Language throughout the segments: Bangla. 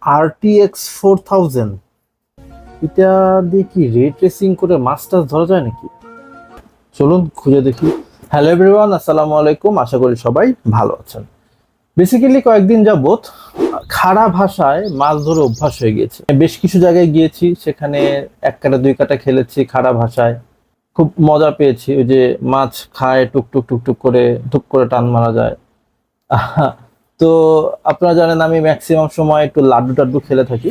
RTX 4000, এটা দিয়ে কি রে ট্রেসিং করে মাছ ধরা যায় নাকি? চলুন খুঁজে দেখি। হ্যালো এভরিওয়ান, আসসালামু আলাইকুম। আশা করি সবাই ভালো আছেন। বেসিক্যালি কয়েকদিন যাবত খাড়া ভাষায় মাছ ধরে অভ্যাস হয়ে গিয়েছে। বেশ কিছু জায়গায় গিয়েছি, সেখানে এক কাটা দুই কাটা খেলেছি খাড়া ভাষায়, খুব মজা পেয়েছি। ওই যে মাছ খায় টুকটুক টুকটুক করে ধুপ করে টান মারা যায়। তো আপনারা জানেন আমি ম্যাক্সিমাম সময় একটু লাড্ডু টাড্ডু খেলে থাকি,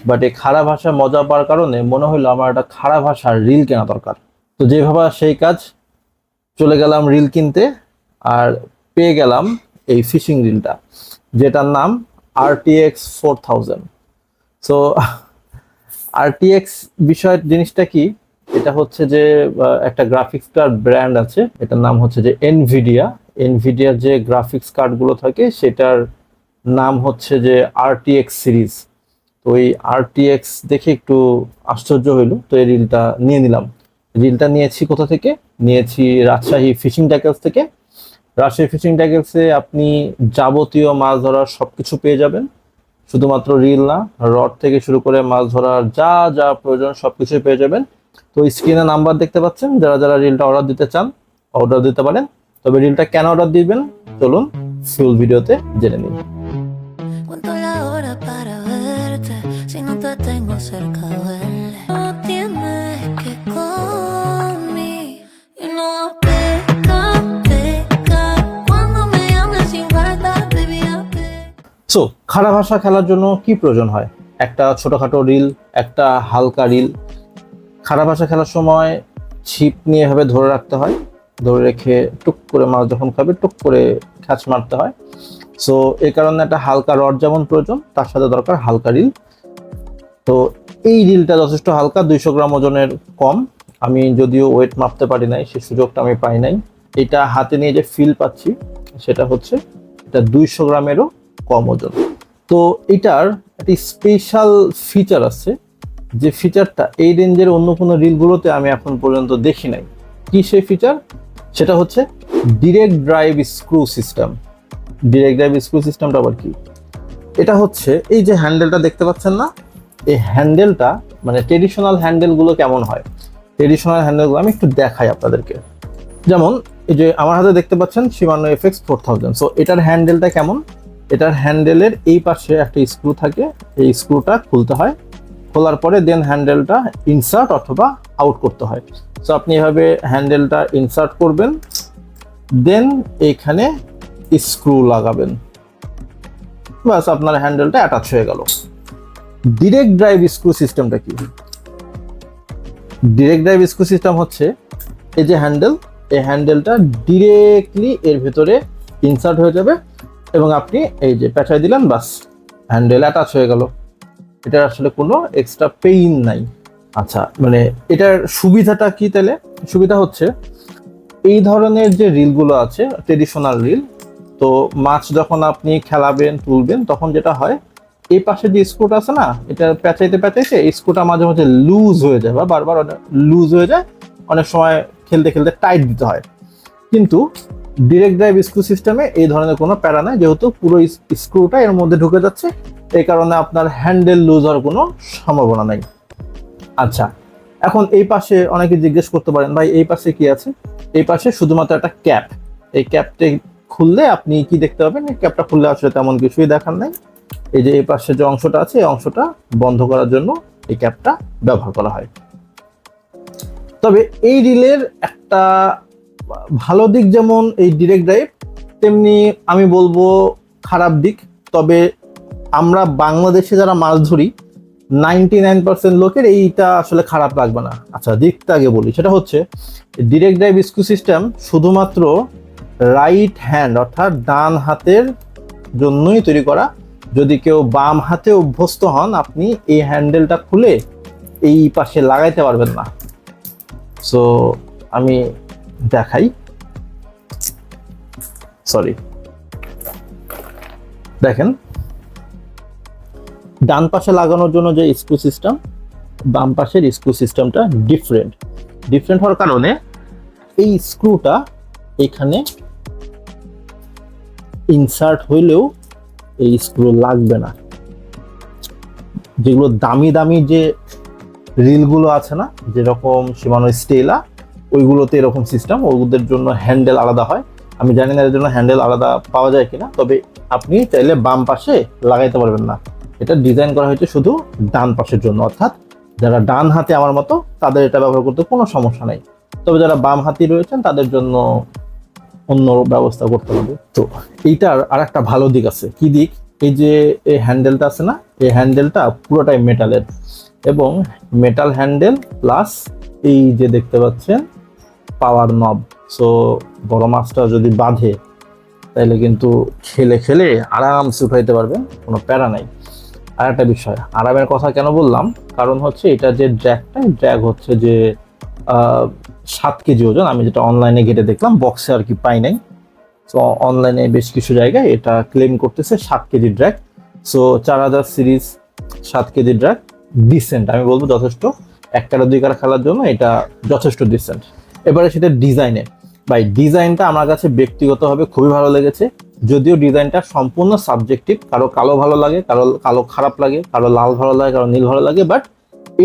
বাট এই খাড়া ভাষায় মজা পাওয়ার কারণে মনে হলো আমার একটা খাড়া ভাষার রিল কেনা দরকার। তো যে ভাবা সেই কাজ, চলে গেলাম রিল কিনতে, আর পেয়ে গেলাম এই ফিশিং রিলটা, যেটার নাম RTX 4000। সো আরটিএক্স বিষয় জিনিসটা কি, এটা হচ্ছে যে একটা গ্রাফিক্স কার্ড ব্র্যান্ড আছে, এটার নাম হচ্ছে যে এনভিডিয়ার যে গ্রাফিক্স কার্ডগুলো থাকে সেটার নাম হচ্ছে যে আরটিএক্স সিরিজ। তো এই আরটিএক্স দেখে একটু আশ্চর্য হইলো, তো এই রিলটা নিয়ে নিলাম। রিলটা নিয়েছি কোথা থেকে? নিয়েছি রাজশাহী ফিশিং ট্যাকেলস থেকে। রাজশাহী ফিশিং ট্যাকেলসে আপনি যাবতীয় মাছ ধরার সবকিছু পেয়ে যাবেন, শুধুমাত্র রিল না, রড থেকে শুরু করে মাছ ধরার যা যা প্রয়োজন সবকিছুই পেয়ে যাবেন। তো স্ক্রিনে নাম্বার দেখতে পাচ্ছেন, যারা যারা রিলটা অর্ডার দিতে চান অর্ডার দিতে পারেন। তবে রিলটা কেন অর্ডার দিবেন চলুন ফুল ভিডিওতে জেনে নিন। Cuento la hora para verte, si no te tengo cerca duele. No tienes que conmigo y no peca cuando me llames sin falta, baby, so খাড়া ভাষা খেলার জন্য কি প্রয়োজন হয়? একটা ছোটখাটো রিল, একটা হালকা রিল। খাড়া ভাষা খেলার সময় ছিপ নিয়ে এভাবে ধরে রাখতে হয়, ধরে রেখে টুক করে মাছ যখন খাবে টুক করে খ্যাচ মারতে হয়। সো এই কারণে একটা হালকা রড যেমন প্রয়োজন, তার সাথে দরকার হালকা রিল। তো এই রিলটা যথেষ্ট হালকা, 200 গ্রাম ওজনের কম। আমি যদিও ওয়েট মাপতে পারি নাই, সেই সুযোগটা আমি পাই নাই। এটা হাতে নিয়ে যে ফিল পাচ্ছি সেটা হচ্ছে এটা 200 গ্রামেরও কম ওজন। তো এটার একটি স্পেশাল ফিচার আছে, যে ফিচারটা এই রেঞ্জের অন্য কোনো রিলগুলোতে আমি এখন পর্যন্ত দেখি নাই। কি সেই ফিচার? সেটা হচ্ছে direct drive screw system. Direct drive screw সিস্টেমটা আবার কি? এটা হচ্ছে এই যে হ্যান্ডেলটা দেখতে পাচ্ছেন না, এই হ্যান্ডেলটা মানে ট্রেডিশনাল হ্যান্ডেলগুলো কেমন হয়, ট্রেডিশনাল হ্যান্ডেলগুলো আমি একটু দেখাই আপনাদেরকে। যেমন এই যে আমার হাতে দেখতে পাচ্ছেন Shimano FX 4000। সো এটার হ্যান্ডেলটা কেমন? এটার হ্যান্ডেলের এই পাশে একটা স্ক্রু থাকে, এই স্ক্রুটা খুলতে হয়, খোলার পরে দেন হ্যান্ডেলটা ইনসার্ট অথবা আউট করতে হয়। সো আপনি এভাবে হ্যান্ডেলটা ইনসার্ট করবেন, দেন এখানে স্ক্রু লাগাবেন, বাস আপনার হ্যান্ডেলটা অ্যাটাচ হয়ে গেল। ডিরেক্ট ড্রাইভ স্ক্রু সিস্টেমটা কি? ডিরেক্ট ড্রাইভ স্ক্রু সিস্টেম হচ্ছে এই যে হ্যান্ডেল, এই হ্যান্ডেলটা ডিরেক্টলি এর ভেতরে ইনসার্ট হয়ে যাবে এবং আপনি এই যে পেঁচাই দিলেন, বাস হ্যান্ডেল অ্যাটাচ হয়ে গেল। এটার আসলে কোনো এক্সট্রা পেইন নাই। আচ্ছা, মানে এটার সুবিধাটা কি তাহলে? সুবিধা হচ্ছে এই ধরনের যে রিলগুলো আছে ট্রেডিশনাল রিল, তো মাছ যখন আপনি খেলাবেন তুলবেন তখন যেটা হয়, এই পাশে যে স্ক্রুটা আছে না, এটা পেঁচাইতে পেঁচাইতে এই স্ক্রুটা মাঝে মাঝে লুজ হয়ে যায় বা বারবার লুজ হয়ে যায়, অনেক সময় খেলতে খেলতে টাইট দিতে হয়। কিন্তু ডিরেক্ট ড্রাইভ স্ক্রু সিস্টেমে এই ধরনের কোনো প্যারা নাই, যেহেতু পুরো স্ক্রুটা এর মধ্যে ঢুকে যাচ্ছে, এই কারণে আপনার হ্যান্ডেল লুজ হওয়ার কোনো সম্ভাবনা নাই। আচ্ছা, এখন এই পাশে অনেকে জিজ্ঞেস করতে পারেন, ভাই এই পাশে কি আছে? এই পাশে শুধুমাত্র একটা ক্যাপ। এই ক্যাপটা খুললে আপনি কি দেখতে পাবেন? এই ক্যাপটা খুললে আসলে তেমন কিছুই দেখার নাই। এই যে এই পাশে যে অংশটা আছে, এই অংশটা বন্ধ করার জন্য এই ক্যাপটা ব্যবহার করা হয়। তবে এই রিলের একটা ভালো দিক যেমন এই ডিরেক্ট ড্রাইভ, তেমনি আমি বলবো খারাপ দিক। তবে আমরা বাংলাদেশে যারা মাছ ধরি 99% লোকের এইটা আসলে খারাপ লাগবে না। আচ্ছা, দিকটা আগে বলি। সেটা হচ্ছে ডিরেক্ট ড্রাইভ স্ক্রু সিস্টেম শুধুমাত্র রাইট হ্যান্ড অর্থাৎ ডান হাতের জন্যই তৈরি করা। যদি কেউ বাম হাতে অভ্যস্ত হন, আপনি এই হ্যান্ডেলটা খুলে এই পাশে লাগাইতে পারবেন না। সো আমি দেখাই, সরি, দেখেন ডান পাশে লাগানোর জন্য যে স্ক্রু সিস্টেম, বাম পাশের স্ক্রু সিস্টেমটা ডিফারেন্ট হওয়ার কারণে এই স্ক্রুটা এখানে ইনসার্ট হইলেও এই স্ক্রু লাগবে না। যেগুলো দামি দামি যে রিলগুলো আছে না, যেরকম শিমানো স্টেলা, ওইগুলোতে এরকম সিস্টেম, ওদের জন্য হ্যান্ডেল আলাদা হয়। আমি জানি না এর জন্য হ্যান্ডেল আলাদা পাওয়া যায় কিনা, তবে আপনি চাইলে বাম পাশে লাগাইতে পারবেন না। এটা ডিজাইন করা হয়েছে শুধু ডান পাশের জন্য, অর্থাৎ যারা ডান হাতে আমার মতো তাদের এটা ব্যবহার করতে কোনো সমস্যা নেই। তবে যারা বাম হাতি রয়েছেন তাদের জন্য অন্য ব্যবস্থা করতে হবে। তো এইটার আর একটা ভালো দিক আছে। কি দিক? এই যে এই হ্যান্ডেলটা আছে না, এই হ্যান্ডেলটা পুরোটাই মেটালের, এবং মেটাল হ্যান্ডেল প্লাস এই যে দেখতে পাচ্ছেন পাওয়ার নব। সো বড় মাছটা যদি বাঁধে তাহলে কিন্তু খেলে খেলে আরামসে উঠাইতে পারবেন, কোনো প্যারা নাই। আর একটা বিষয়, আরামের কথা কেন বললাম, কারণ হচ্ছে এটা যে ড্র্যাগ হচ্ছে যে 7 কেজি ওজন। আমি যেটা অনলাইনে ঘেটে দেখলাম, বক্সে আর কি পাই নাই। সো অনলাইনে বেশ কিছু জায়গায় এটা ক্লেম করতেছে 7 KG drag. So 4000 series 7 KG drag decent, আমি বলবো যথেষ্ট। 1 কাটা 2 কাটা খেলার জন্য এটা যথেষ্ট ডিসেন্ট। এবারে সেটা ডিজাইনে, ভাই ডিজাইনটা আমার কাছে ব্যক্তিগতভাবে খুবই ভালো লেগেছে। যদিও ডিজাইনটা সম্পূর্ণ সাবজেক্টিভ, কারো কালো ভালো লাগে, কারো কালো খারাপ লাগে, কারো লাল ভালো লাগে, কারো নীল ভালো লাগে, বাট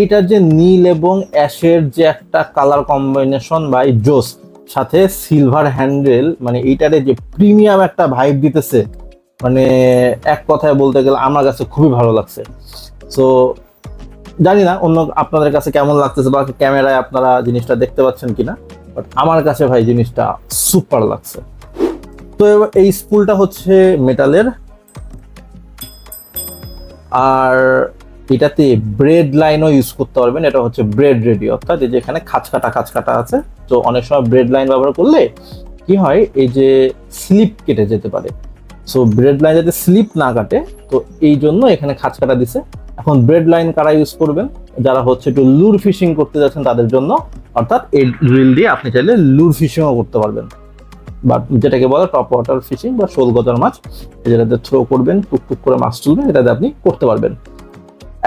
এইটার যে নীল এবং অ্যাশের যে একটা কালার কম্বিনেশন বাই জোস, সাথে সিলভার হ্যান্ডেল, মানে এইটারে যে প্রিমিয়াম একটা ভাইব দিতেছে, মানে এক কথায় বলতে গেলে আমার কাছে খুবই ভালো লাগছে। সো জানি না অন্য আপনাদের কাছে কেমন লাগতেছে, বা ক্যামেরায় আপনারা জিনিসটা দেখতে পাচ্ছেন কিনা, বাট আমার কাছে ভাই জিনিসটা সুপার লাগছে। তো এই স্পুলটা হচ্ছে মেটালের, আর এটাতে ব্রেড লাইনও ইউজ করতে পারবেন। এটা হচ্ছে ব্রেড রেডি, অর্থাৎ এই যে এখানে খাঁচ কাটা আছে। তো অনেক সময় ব্রেড লাইন ব্যবহার করলে কি হয়, এই যে স্লিপ কেটে যেতে পারে। সো ব্রেড লাইন যাতে স্লিপ না কাটে, তো এই জন্য এখানে খাঁচ কাটা দিছে। এখন ব্রেড লাইন কারা ইউজ করবেন? যারা হচ্ছে একটু লুর ফিশিং করতে যাচ্ছেন তাদের জন্য, অর্থাৎ এই রিল দিয়ে আপনি চাইলে লুর ফিশিংও করতে পারবেন, বা যেটাকে বলে টপ ওয়াটার ফিশিং বা শোল গজার মাছ, যেটাতে থ্রো করবেন, টুকটুক করে মাছ তুলবেন, এটাতে আপনি করতে পারবেন।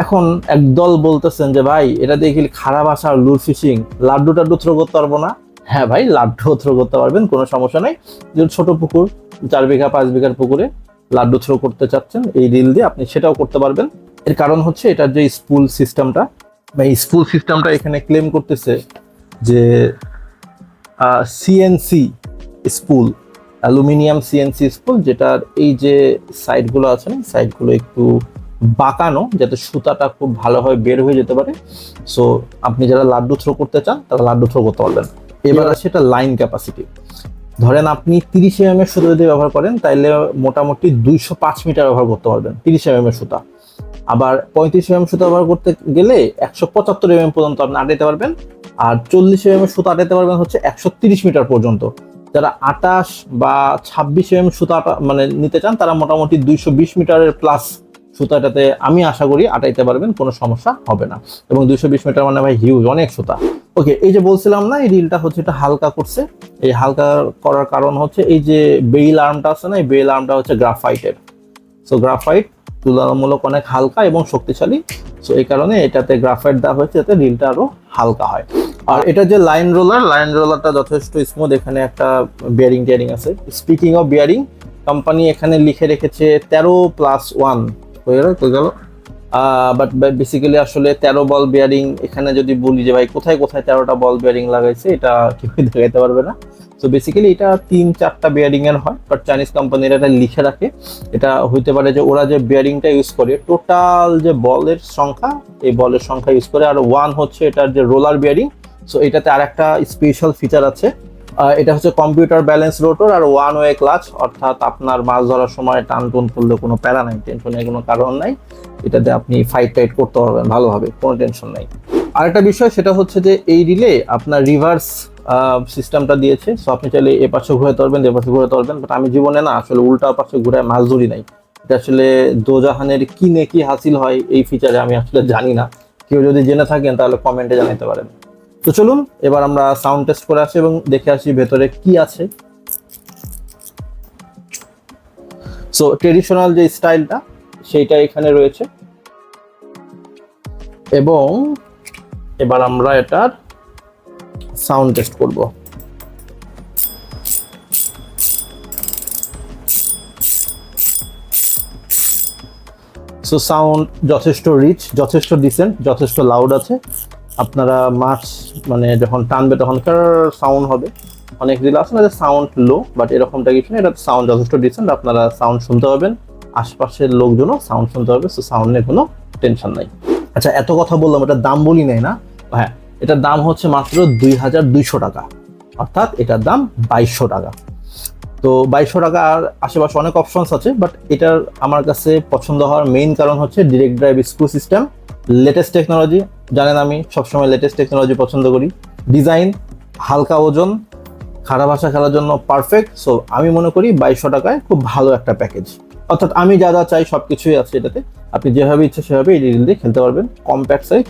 এখন একদল বলতেছেন যে ভাই এটা দেখি খারাপ আসা লুর ফিশিং, লাড্ডু টাড্ডু থ্রো করতে পারবো না? হ্যাঁ ভাই, লাড্ডু থ্রো করতে পারবেন, কোনো সমস্যা নাই। যে ছোট পুকুর, 4 বিঘা 5 বিঘার পুকুরে লাড্ডু থ্রো করতে চাচ্ছেন এই রিল দিয়ে, আপনি সেটাও করতে পারবেন। এর কারণ হচ্ছে এটার যে স্পুল সিস্টেমটা, বা এই স্পুল সিস্টেমটা এখানে ক্লেম করতেছে যে CNC spool, aluminium CNC spool, যেটার এই যে সাইডগুলো আছে না, সাইডগুলো একটু বাঁকানো, যাতে সুতাটা খুব ভালোভাবে বের হয়ে যেতে পারে। সো আপনি যারা লাড্ডু থ্রো করতে চান তারা লাড্ডু থ্রো করতে পারবেন। এবার সেটা লাইন ক্যাপাসিটি, ধরেন আপনি 30 mm এর সুতা যদি ব্যবহার করেন তাহলে মোটামুটি 205 মিটার ব্যবহার করতে পারবেন 30 mm এর সুতা। আবার 35 mm সুতা ব্যবহার করতে গেলে 175 mm পর্যন্ত আপনি আটাইতে পারবেন, আর 40 mm সুতা আটাইতে পারবেন হচ্ছে 130 মিটার পর্যন্ত। যারা 28 বা 26 mm সুতা মানে নিতে চান তারা মোটামুটি 220 মিটারের প্লাস সুতাটাতে আমি আশা করি আটাইতে পারবেন, কোনো সমস্যা হবে না। এবং 220 মিটার মানে ভাই হিউজ, অনেক সুতা। ওকে, এই যে বলছিলাম না এই রিলটা হচ্ছে এটা হালকা করছে। এই হালকা করার কারণ হচ্ছে এই যে বেইল আর্মটা আছে না, এই বেইল আর্মটা হচ্ছে গ্রাফাইটের। সো গ্রাফাইট তুলনামূলক অনেক হালকা এবং শক্তিশালী। সো এই কারণে এটাতে গ্রাফাইট দেওয়া হয়েছে যাতে রিলটা আরো হালকা হয়। আর এটা যে লাইন রোলারটা যথেষ্ট স্মুথ। এখানে একটা বিয়ারিং আছে। স্পিকিং অফ বিয়ারিং, কোম্পানি এখানে লিখে রেখেছে 13+1 হয়ে গেল। বাট বেসিক্যালি আসলে 13 বল বিয়ারিং, এখানে যদি বলি যে ভাই কোথায় কোথায় 13টা বল বিয়ারিং লাগাইছে, এটা কেউ দেখাইতে পারবে না। তো বেসিক্যালি এটা 3-4টা বিয়ারিং এর হয়, বাট চাইনিজ কোম্পানিরা এটা লিখে রাখে। এটা হইতে পারে যে ওরা যে বিয়ারিংটা ইউজ করে টোটাল যে বলের সংখ্যা, এই বলের সংখ্যা ইউজ করে। আর 1 হচ্ছে এটার যে রোলার বিয়ারিং। সো এটাতে আর একটা স্পেশাল ফিচার আছে, এটা হচ্ছে কম্পিউটার ব্যালেন্স রোটর আর 1 ওয়ে ক্লাচ, অর্থাৎ আপনার মাছ ধরার সময় টান টুন করলে কোনো প্যারা নাই, টেনশনের কোনো কারণ নাই। এটাতে আপনি ফাইট করতে পারবেন ভালোভাবে, কোনো টেনশন নাই। আরেকটা বিষয় সেটা হচ্ছে যে এই রিলে আপনার রিভার্স সিস্টেমটা দিয়েছে। সো আপনি চাইলে এ পাশে ঘুরাতে পারবেন, এ পাশে ঘুরাতে পারবেন, বাট আমি জীবনে না আসলে উল্টা পাশে ঘুরে মাছ ধরি নাই। এটা আসলে দোজাহানের কি নেকি হাসিল হয় এই ফিচারে আমি আসলে জানি না। কেউ যদি জেনে থাকেন তাহলে কমেন্টে জানাতে পারেন। তো চলুন এবার আমরা সাউন্ড টেস্ট করে আসি এবং দেখে আসি ভেতরে কি আছে। সো ট্রেডিশনাল যে স্টাইলটা সেইটা এখানে রয়েছে, এবং এবার আমরা এটার সাউন্ড টেস্ট করব। সো সাউন্ড যথেষ্ট রিচ, যথেষ্ট ডিসেন্ট, যথেষ্ট লাউড আছে। আপনারা মাছ মানে যখন টানবে তখন সাউন্ড হবে। অনেক রিল আছে না যে সাউন্ড লো, বাট এরকমটা কিছু না, এটা সাউন্ড যথেষ্ট ডিসেন্ট। আপনারা সাউন্ড শুনতে পাবেন, আশপাশের লোকজনও সাউন্ড শুনতে হবে, সো সাউন্ড নিয়ে কোনো টেনশন নাই। আচ্ছা, এত কথা বললাম, এটার দাম বলি নাই না? হ্যাঁ, এটার দাম হচ্ছে মাত্র 2200 টাকা, অর্থাৎ এটার দাম 2200 টাকা। তো 2200 টাকার আশেপাশে অনেক অপশনস আছে, বাট এটার আমার কাছে পছন্দ হওয়ার মেইন কারণ হচ্ছে direct drive screw system, latest technology. জানেন আমি সবসময় লেটেস্ট টেকনোলজি পছন্দ করি। ডিজাইন, হালকা ওজন, খারাপ ভাষা খেলার জন্য পারফেক্ট। সো আমি মনে করি 2200 টাকায় খুব ভালো একটা প্যাকেজ, অর্থাৎ আমি যা যা চাই সবকিছুই আছে এটাতে। আপনি যেভাবে ইচ্ছে সেভাবে এই রিল দিয়ে খেলতে পারবেন। কম্প্যাক্ট সাইজ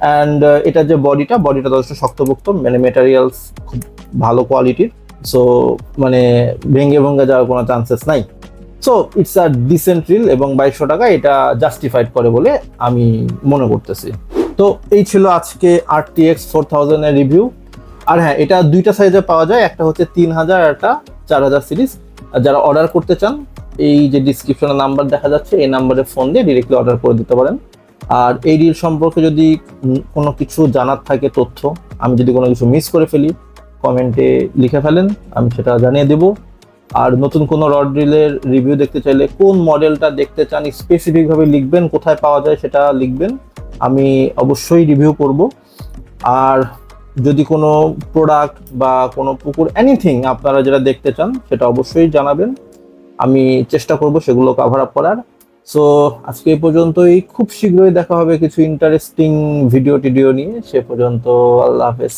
অ্যান্ড এটার যে বডিটা যথেষ্ট শক্তপোক্ত, মানে মেটেরিয়ালস খুব ভালো কোয়ালিটির। সো মানে ভেঙে যাওয়ার কোনো চান্সেস নাই। So it's a decent reel এবং 2200 টাকা এটা জাস্টিফাইড করে বলে আমি মনে করতেছি। তো এই ছিল আজকে RTX 4000 এর রিভিউ। আর হ্যাঁ, এটা দুইটা সাইজে পাওয়া যায়, একটা হচ্ছে 3000 আর একটা 4000 সিরিজ। আর যারা অর্ডার করতে চান, এই যে ডিসক্রিপশনে নাম্বার দেখা যাচ্ছে, এই নাম্বারে ফোন দিয়ে ডিরেক্টলি অর্ডার করে দিতে পারেন। আর এই রিল সম্পর্কে যদি কোনো কিছু জানার থাকে, তথ্য, আমি যদি কোনো কিছু মিস করে ফেলি, কমেন্টে লিখে ফেলেন, আমি সেটা জানিয়ে দেব। আর নতুন কোনো রড রিলের রিভিউ দেখতে চাইলে, কোন মডেলটা দেখতে চান স্পেসিফিকভাবে লিখবেন, কোথায় পাওয়া যায় সেটা লিখবেন, আমি অবশ্যই রিভিউ করব। আর যদি কোনো প্রোডাক্ট বা কোনো পুকুর, এনিথিং আপনারা যেটা দেখতে চান সেটা অবশ্যই জানাবেন, আমি চেষ্টা করব সেগুলো কভার আপ করার। সো আজকে এই পর্যন্তই, খুব শীঘ্রই দেখা হবে কিছু ইন্টারেস্টিং ভিডিও টিডিও নিয়ে। সে পর্যন্ত আল্লাহ হাফেজ।